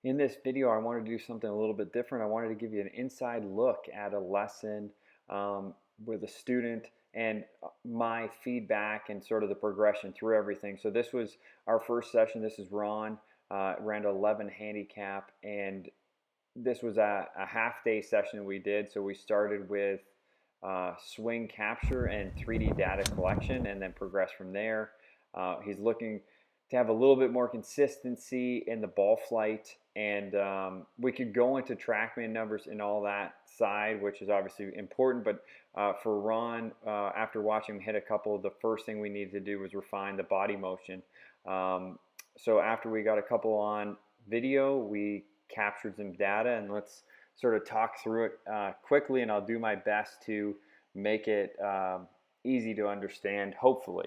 In this video, I wanted to do something a little bit different. I wanted to give you an inside look at a lesson with a student and my feedback and sort of the progression through everything. So this was our first session. This is Rawn, ran 11 handicap, and this was a half-day session we did. So we started with swing capture and 3D data collection and then progressed from there. He's looking to have a little bit more consistency in the ball flight, and we could go into TrackMan numbers and all that side, which is obviously important, but for Ron, after watching him hit a couple, the first thing we needed to do was refine the body motion. So after we got a couple on video, we captured some data, and let's sort of talk through it quickly, and I'll do my best to make it easy to understand, hopefully.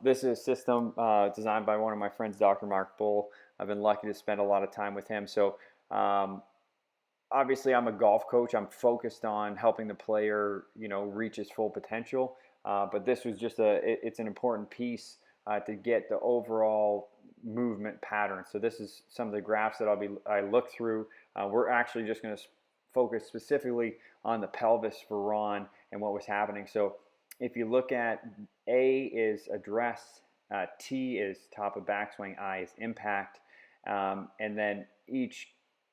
This is a system designed by one of my friends, Dr. Mark Bull. I've been lucky to spend a lot of time with him. So obviously I'm a golf coach. I'm focused on helping the player, reach his full potential. But this was just it's an important piece to get the overall movement pattern. So this is some of the graphs that I look through. We're actually just going to focus specifically on the pelvis for Ron and what was happening. So if you look at A is address, T is top of backswing, I is impact, and then each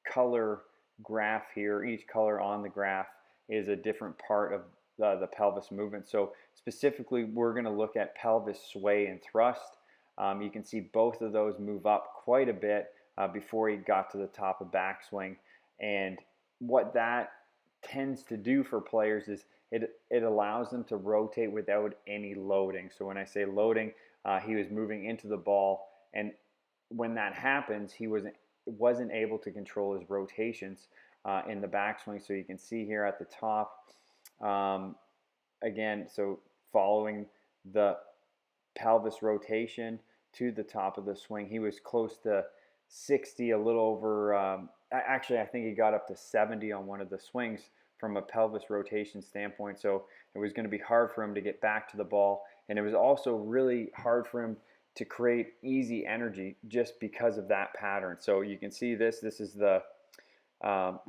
color graph here, each color on the graph is a different part of the pelvis movement. So specifically, we're going to look at pelvis sway and thrust. You can see both of those move up quite a bit before he got to the top of backswing, and what that tends to do for players is it allows them to rotate without any loading. So when I say loading, he was moving into the ball, and when that happens, he wasn't able to control his rotations in the backswing. So you can see here at the top, again, so following the pelvis rotation to the top of the swing, he was close to 60, a little over, actually I think he got up to 70 on one of the swings from a pelvis rotation standpoint. So it was going to be hard for him to get back to the ball, and it was also really hard for him to create easy energy just because of that pattern. So you can see this is the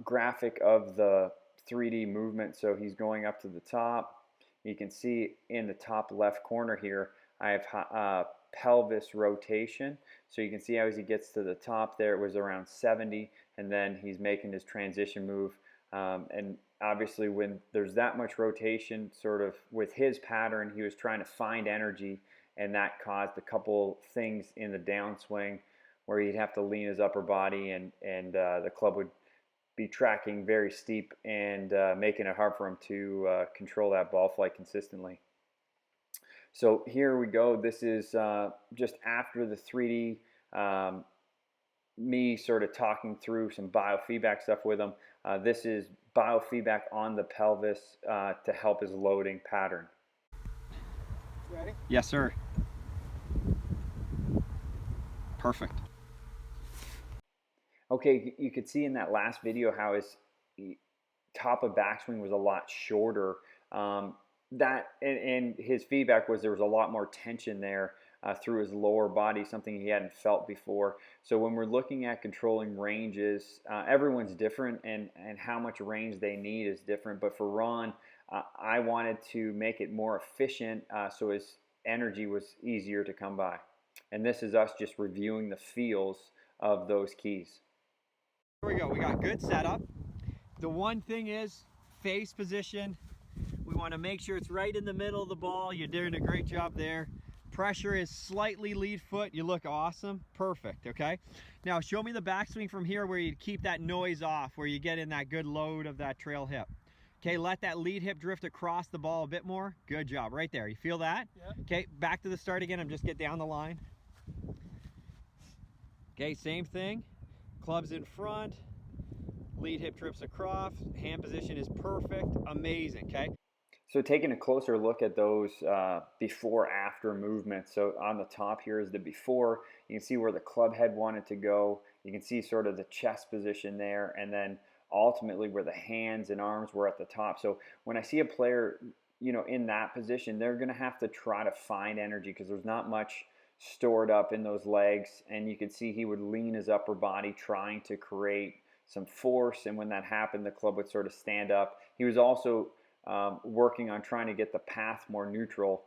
graphic of the 3D movement. So he's going up to the top. You can see in the top left corner here, I have pelvis rotation. So you can see as he gets to the top there, it was around 70, and then he's making his transition move. And obviously when there's that much rotation sort of with his pattern, he was trying to find energy, and that caused a couple things in the downswing where he'd have to lean his upper body, and the club would be tracking very steep and making it hard for him to control that ball flight consistently. So here we go. This is just after the 3D, me sort of talking through some biofeedback stuff with him. This is biofeedback on the pelvis to help his loading pattern. Ready? Yes, sir. Perfect. Okay, you could see in that last video how his top of backswing was a lot shorter. And his feedback was there was a lot more tension there through his lower body, something he hadn't felt before. So when we're looking at controlling ranges, everyone's different, and how much range they need is different. But for Ron, I wanted to make it more efficient so his energy was easier to come by. And this is us just reviewing the feels of those keys. Here we go. We got good setup. The one thing is face position. We want to make sure it's right in the middle of the ball. You're doing a great job there. Pressure is slightly lead foot. You look awesome. Perfect, okay? Now show me the backswing from here where you keep that noise off, where you get in that good load of that trail hip. Okay, let that lead hip drift across the ball a bit more. Good job, right there. You feel that? Yep. Okay, back to the start again. I'm just get down the line. Okay, same thing. Club's in front. Lead hip drifts across. Hand position is perfect. Amazing, okay? So taking a closer look at those before-after movements. So on the top here is the before. You can see where the club head wanted to go. You can see sort of the chest position there, and then ultimately where the hands and arms were at the top. So when I see a player, in that position, they're going to have to try to find energy because there's not much stored up in those legs, and you could see he would lean his upper body trying to create some force, and when that happened, the club would sort of stand up. He was also working on trying to get the path more neutral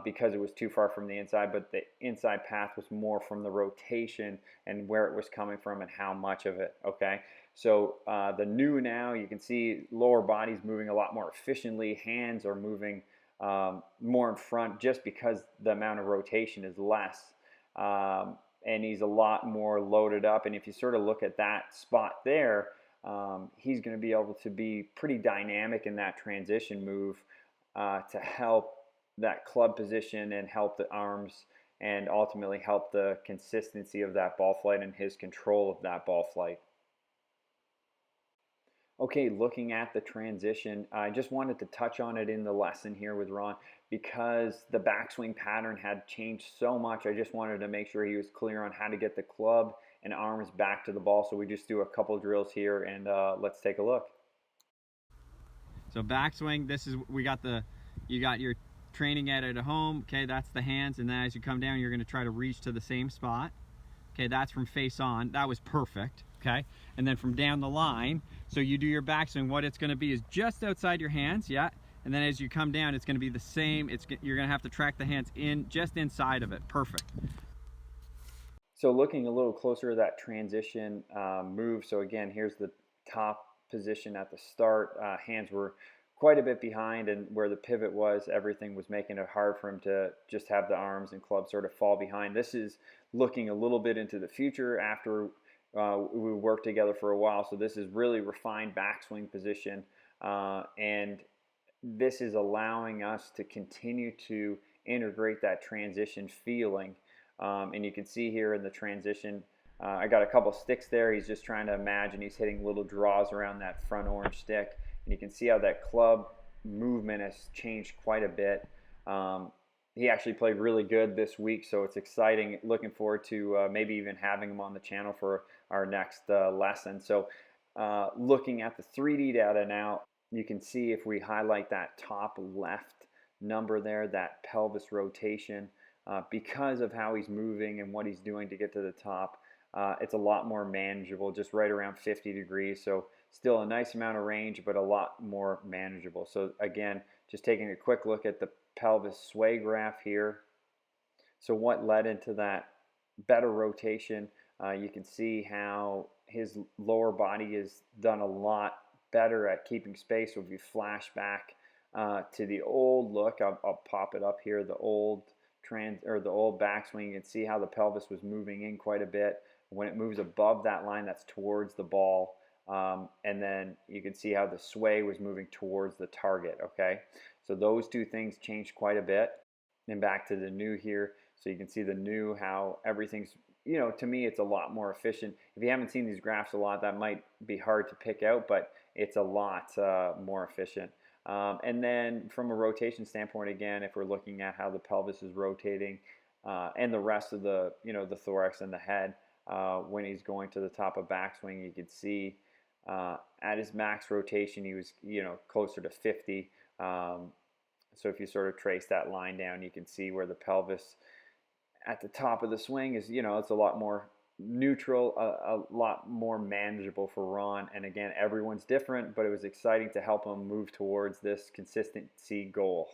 because it was too far from the inside, but the inside path was more from the rotation and where it was coming from and how much of it, okay? So the new now, you can see lower body's moving a lot more efficiently, hands are moving more in front just because the amount of rotation is less. And he's a lot more loaded up. And if you sort of look at that spot there, he's going to be able to be pretty dynamic in that transition move to help that club position and help the arms and ultimately help the consistency of that ball flight and his control of that ball flight. Okay, looking at the transition, I just wanted to touch on it in the lesson here with Ron because the backswing pattern had changed so much. I just wanted to make sure he was clear on how to get the club and arms back to the ball. So we just do a couple drills here, and let's take a look. So backswing, this is, you got your training at home. Okay, that's the hands, and then as you come down, you're going to try to reach to the same spot. Okay, that's from face on. That was perfect. Okay, and then from down the line, so you do your backswing, what it's going to be is just outside your hands, yeah, and then as you come down, it's going to be the same. You're going to have to track the hands in just inside of it. Perfect. So looking a little closer at that transition move, so again, here's the top position at the start. Hands were quite a bit behind, and where the pivot was, everything was making it hard for him to just have the arms and club sort of fall behind. This is looking a little bit into the future after we worked together for a while, so this is really refined backswing position, and this is allowing us to continue to integrate that transition feeling. And you can see here in the transition, I got a couple sticks there. He's just trying to imagine he's hitting little draws around that front orange stick, and you can see how that club movement has changed quite a bit. He actually played really good this week, so it's exciting. Looking forward to maybe even having him on the channel for our next lesson. So looking at the 3D data now, you can see if we highlight that top left number there, that pelvis rotation, because of how he's moving and what he's doing to get to the top, it's a lot more manageable, just right around 50 degrees. So still a nice amount of range, but a lot more manageable. So again, just taking a quick look at the pelvis sway graph here. So what led into that better rotation? You can see how his lower body has done a lot better at keeping space. So if you flash back to the old look, I'll pop it up here, the old backswing, you can see how the pelvis was moving in quite a bit. When it moves above that line, that's towards the ball. And then you can see how the sway was moving towards the target, okay? So those two things changed quite a bit. And back to the new here, so you can see the new, how everything's, you know, to me it's a lot more efficient. If you haven't seen these graphs a lot, that might be hard to pick out, but it's a lot more efficient. And then from a rotation standpoint, again, if we're looking at how the pelvis is rotating and the rest of the, you know, the thorax and the head, when he's going to the top of backswing, you could see at his max rotation, he was, you know, closer to 50. So if you sort of trace that line down, you can see where the pelvis at the top of the swing is, you know, it's a lot more neutral, a lot more manageable for Ron. And again, everyone's different, but it was exciting to help him move towards this consistency goal.